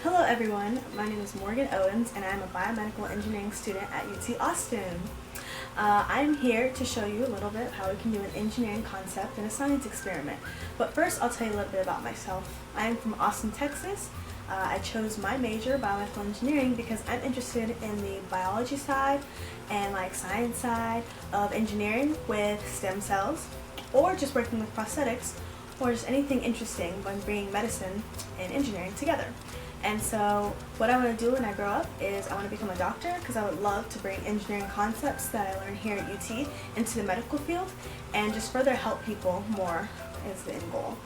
Hello everyone, my name is Morgan Owens and I'm a biomedical engineering student at UT Austin. I'm here to show you a little bit of how we can do an engineering concept in a science experiment. But first I'll tell you a little bit about myself. I'm from Austin, Texas. I chose my major, biomedical engineering, because I'm interested in the biology side and science side of engineering with stem cells, or just working with prosthetics, or just anything interesting when bringing medicine and engineering together. And so what I want to do when I grow up is I want to become a doctor, because I would love to bring engineering concepts that I learned here at UT into the medical field and just further help people more is the end goal.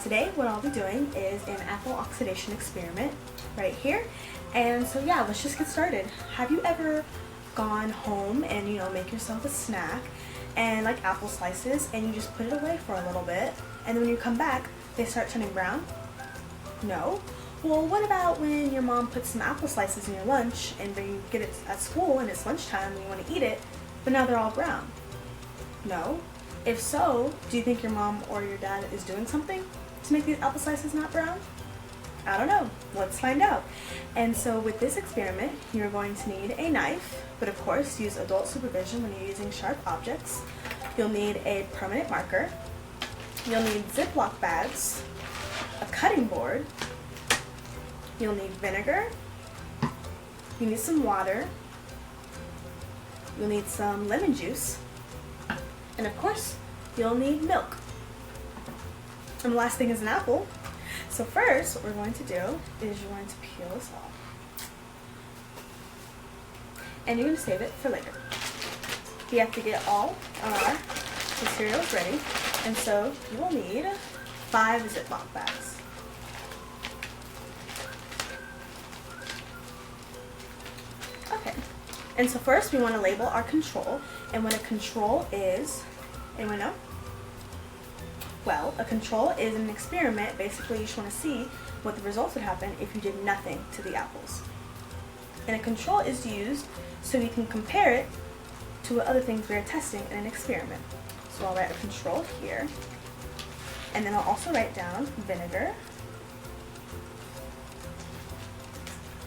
Today what I'll be doing is an apple oxidation experiment right here. And so yeah, let's just get started. Have you ever gone home and make yourself a snack and like apple slices and you just put it away for a little bit and then when you come back they start turning brown? No? Well, what about when your mom puts some apple slices in your lunch and you get it at school and it's lunchtime and you want to eat it, but now they're all brown? No? If so, do you think your mom or your dad is doing something to make these apple slices not brown? I don't know. Let's find out. And so with this experiment, you're going to need a knife, but of course use adult supervision when you're using sharp objects. You'll need a permanent marker. You'll need Ziploc bags, a cutting board. You'll need vinegar. You need some water. You'll need some lemon juice. And of course, you'll need milk. And the last thing is an apple. So first, what we're going to do is you're going to peel this off. And you're going to save it for later. We have to get all our materials ready. And so you will need 5 Ziploc bags. Okay, and so first we want to label our control, and what a control is, anyone know? Well, a control is an experiment. Basically you just want to see what the results would happen if you did nothing to the apples. And a control is used so we can compare it to what other things we are testing in an experiment. So I'll write a control here, and then I'll also write down vinegar,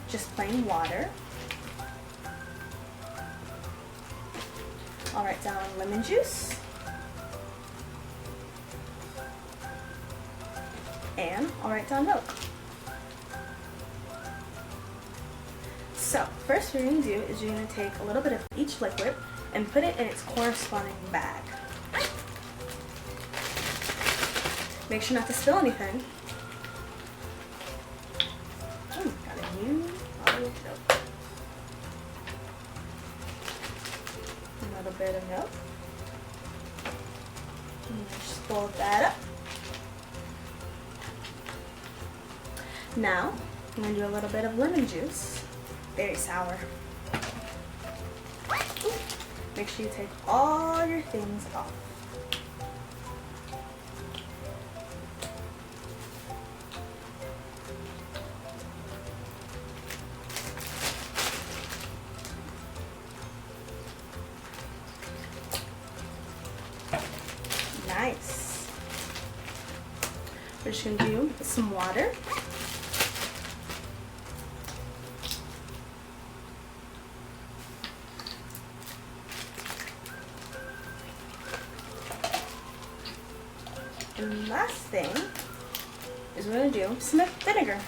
just plain water. I'll write down lemon juice, and I'll write down milk. So first what you're going to do is you're going to take a little bit of each liquid and put it in its corresponding bag. Make sure not to spill anything. Got a new bottle of milk. A little bit of milk. And just fold that up. Now, I'm going to do a little bit of lemon juice. Very sour. Make sure you take all your things off. Nice. We're just going to do some water. And the last thing is we're going to do some vinegar.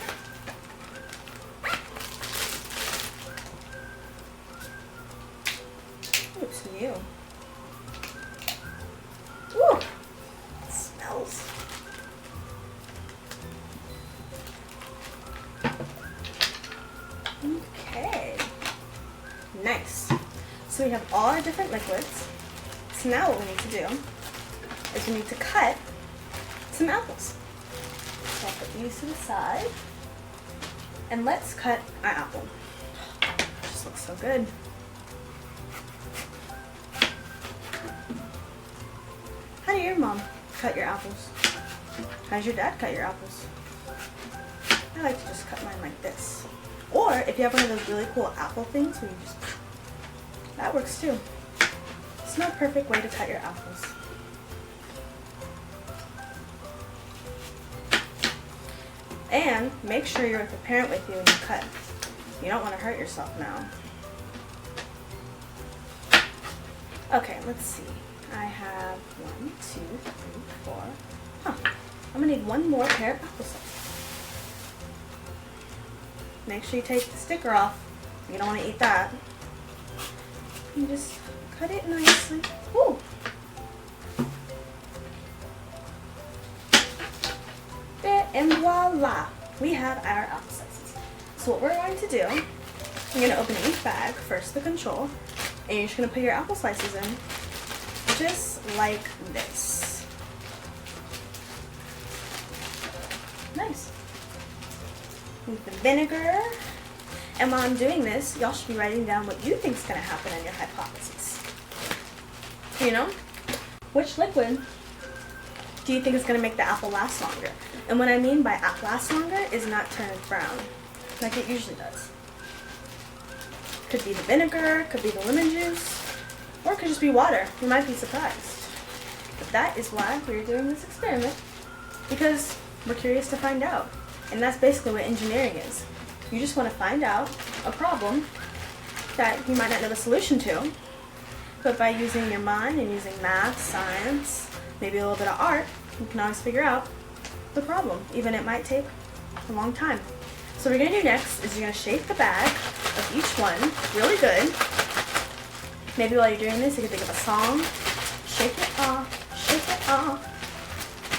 Ooh, it's new. Ooh, it smells. Okay, nice. So we have all our different liquids. So now what we need to do is we need to cut some apples. So I'll put these to the side, and let's cut our apple. It just looks so good. How do your mom cut your apples? How does your dad cut your apples? I like to just cut mine like this. Or if you have one of those really cool apple things where you just, that works too. It's not a perfect way to cut your apples. And make sure you're with a parent with you when you cut. You don't want to hurt yourself now. Okay, let's see. I have 1, 2, 3, 4. I'm gonna need one more pair of applesauce. Make sure you take the sticker off. You don't want to eat that. You just cut it nicely. Ooh. There, and voila, we have our apple slices. So what we're going to do, you're gonna open each bag, first the control, and you're just gonna put your apple slices in, just like this. Nice. With the vinegar. And while I'm doing this, y'all should be writing down what you think is going to happen in your hypothesis. You know? Which liquid do you think is going to make the apple last longer? And what I mean by last longer is not turn brown, like it usually does. Could be the vinegar, could be the lemon juice, or it could just be water. You might be surprised. But that is why we're doing this experiment, because we're curious to find out. And that's basically what engineering is. You just want to find out a problem that you might not know the solution to, but by using your mind and using math, science, maybe a little bit of art, you can always figure out the problem, even it might take a long time. So what we're going to do next is you're going to shake the bag of each one really good. Maybe while you're doing this, you can think of a song. Shake it off,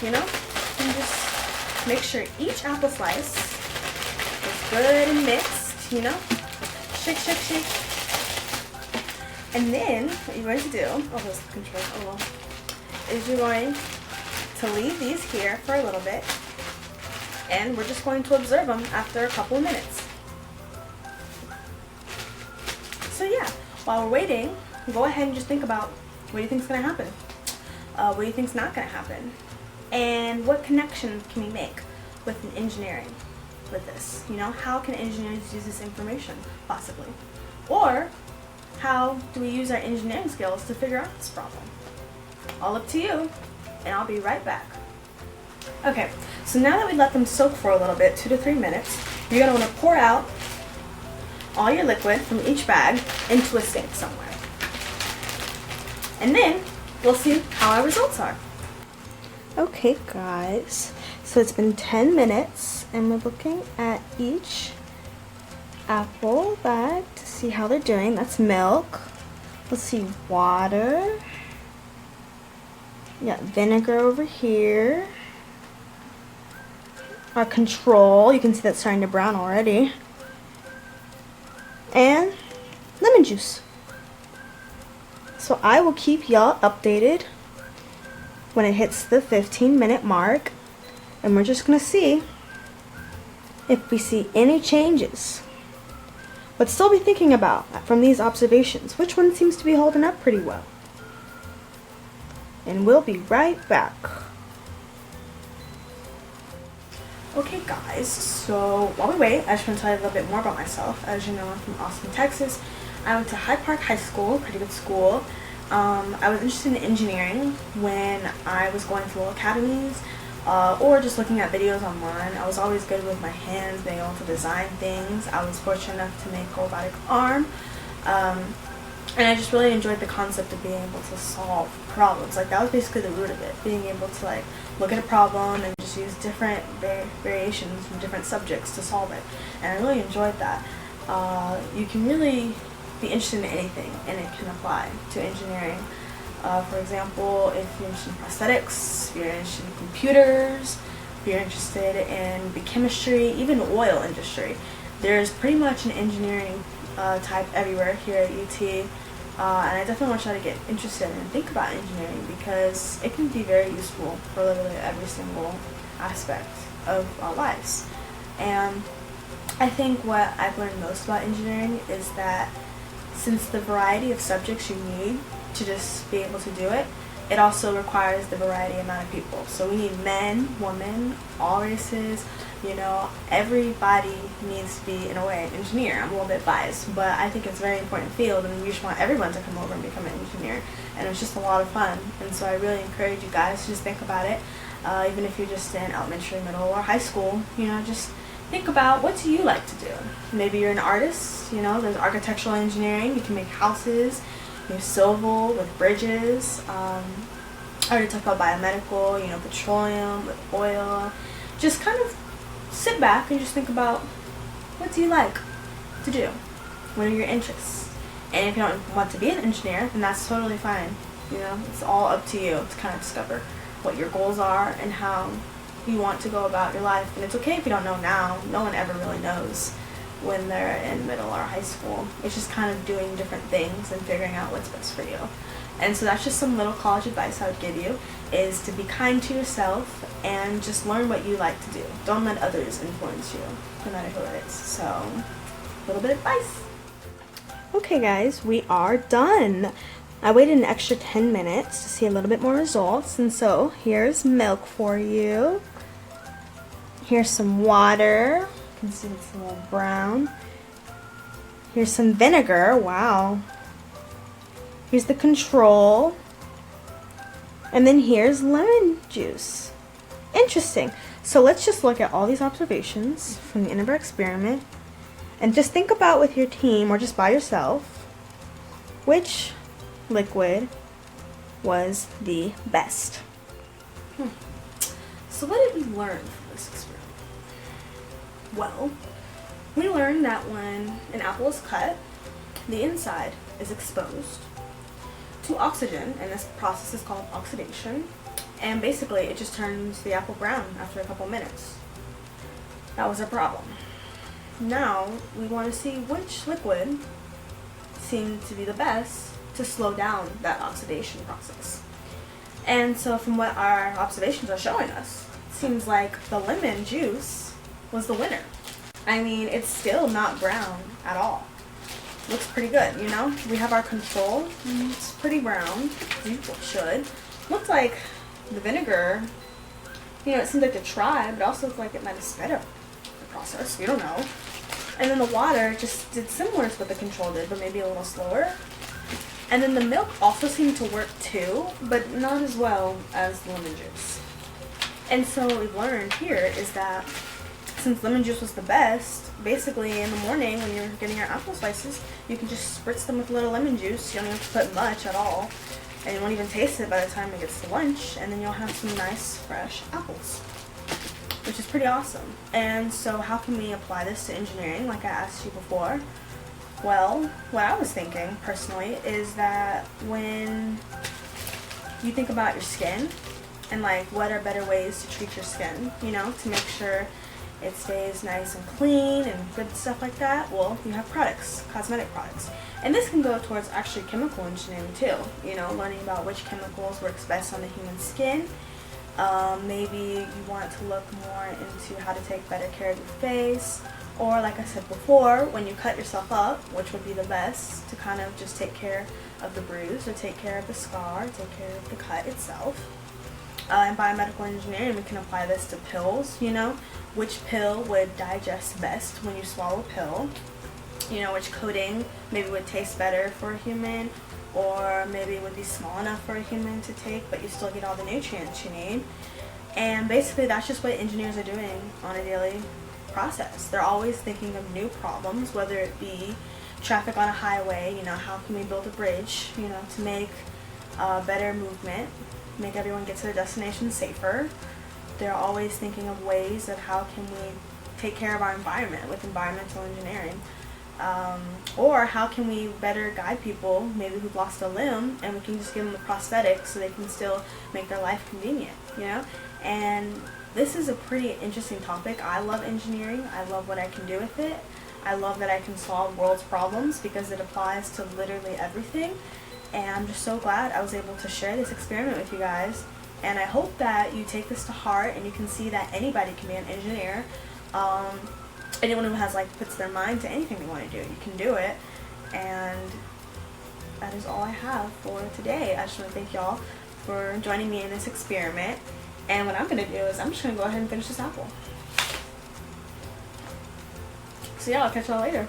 you know? And just make sure each apple slice is good and mixed, you know? Shake, shake, shake. And then what you're going to do, there's the control, is you're going to leave these here for a little bit, and we're just going to observe them after a couple of minutes. So yeah, while we're waiting, go ahead and just think about what do you think is going to happen? What do you think is not going to happen? And what connection can we make with an engineering with this? You know, how can engineers use this information, possibly? Or how do we use our engineering skills to figure out this problem? All up to you, and I'll be right back. Okay, so now that we let them soak for a little bit, 2 to 3 minutes, you're going to want to pour out all your liquid from each bag into a sink somewhere. And then we'll see how our results are. Okay guys, so it's been 10 minutes and we're looking at each apple bag to see how they're doing. That's milk. Let's see, water. Yeah, vinegar over here. Our control, you can see that's starting to brown already. And lemon juice. So I will keep y'all updated when it hits the 15-minute mark, and we're just gonna see if we see any changes. But still be thinking about, from these observations, which one seems to be holding up pretty well. And we'll be right back. Okay guys, so while we wait, I just want to tell you a little bit more about myself. As you know, I'm from Austin, Texas. I went to Hyde Park High School, pretty good school. I was interested in engineering when I was going through academies or just looking at videos online. I was always good with my hands, being able to design things. I was fortunate enough to make a robotic arm. And I just really enjoyed the concept of being able to solve problems. Like, that was basically the root of it, being able to like look at a problem and just use different variations from different subjects to solve it. And I really enjoyed that. You can really be interested in anything, and it can apply to engineering. For example, if you're interested in prosthetics, if you're interested in computers, if you're interested in the chemistry, even the oil industry, there's pretty much an engineering type everywhere here at UT. And I definitely want you to get interested and think about engineering, because it can be very useful for literally every single aspect of our lives. And I think what I've learned most about engineering is that since the variety of subjects you need to just be able to do it, it also requires the variety amount of people. So we need men, women, all races, you know, everybody needs to be, in a way, an engineer. I'm a little bit biased, but I think it's a very important field, and we just want everyone to come over and become an engineer. And it was just a lot of fun, and so I really encourage you guys to just think about it. even if you're just in elementary, middle, or high school, you know, just think about what do you like to do. Maybe you're an artist, you know, there's architectural engineering, you can make houses, you know, civil with bridges. I already talked about biomedical, you know, petroleum with oil. Just kind of sit back and just think about what do you like to do? What are your interests? And if you don't want to be an engineer, then that's totally fine. You know, it's all up to you to kind of discover what your goals are and how you want to go about your life. And it's okay if you don't know now. No one ever really knows when they're in middle or high school. It's just kind of doing different things and figuring out what's best for you. And so that's just some little college advice I would give you, is to be kind to yourself and just learn what you like to do. Don't let others influence you, no matter who it is. So, a little bit of advice. Okay guys, we are done. I waited an extra 10 minutes to see a little bit more results, and so here's milk for you. Here's some water. You can see it's a little brown. Here's some vinegar. Wow. Here's the control. And then here's lemon juice. Interesting. So let's just look at all these observations from the end of our experiment and just think about with your team or just by yourself which liquid was the best. So what did we learn from this experiment? Well, we learned that when an apple is cut, the inside is exposed to oxygen, and this process is called oxidation, and basically it just turns the apple brown after a couple minutes. That was a problem. Now we want to see which liquid seemed to be the best to slow down that oxidation process. And so from what our observations are showing us, it seems like the lemon juice was the winner. I mean, it's still not brown at all. Looks pretty good, you know? We have our control. It's pretty brown. You should. Looks like the vinegar, you know, it seems like a try, but also looks like it might have sped up the process. You don't know. And then the water just did similar to what the control did, but maybe a little slower. And then the milk also seemed to work too, but not as well as the lemon juice. And so what we've learned here is that since lemon juice was the best, basically in the morning when you're getting your apple slices, you can just spritz them with a little lemon juice. You don't have to put much at all. And you won't even taste it by the time it gets to lunch. And then you'll have some nice, fresh apples, which is pretty awesome. And so how can we apply this to engineering, like I asked you before? Well, what I was thinking, personally, is that when you think about your skin, and like what are better ways to treat your skin, you know, to make sure it stays nice and clean and good stuff like that, well, you have products, cosmetic products. And this can go towards actually chemical engineering too, you know, learning about which chemicals works best on the human skin. Maybe you want to look more into how to take better care of your face, or like I said before, when you cut yourself up, which would be the best, to kind of just take care of the bruise or take care of the scar, take care of the cut itself. In biomedical engineering, we can apply this to pills, you know, which pill would digest best when you swallow a pill, you know, which coating maybe would taste better for a human, or maybe it would be small enough for a human to take, but you still get all the nutrients you need. And basically that's just what engineers are doing on a daily process. They're always thinking of new problems, whether it be traffic on a highway, you know, how can we build a bridge, you know, to make better movement, make everyone get to their destination safer. They're always thinking of ways of how can we take care of our environment with environmental engineering. Or how can we better guide people, maybe who've lost a limb, and we can just give them a prosthetic so they can still make their life convenient, you know? And this is a pretty interesting topic. I love engineering. I love what I can do with it. I love that I can solve world's problems because it applies to literally everything. And I'm just so glad I was able to share this experiment with you guys. And I hope that you take this to heart and you can see that anybody can be an engineer. Anyone who has puts their mind to anything they want to do, you can do it. And that is all I have for today. I just want to thank y'all for joining me in this experiment. And what I'm going to do is I'm just going to go ahead and finish this apple. So yeah, I'll catch y'all later.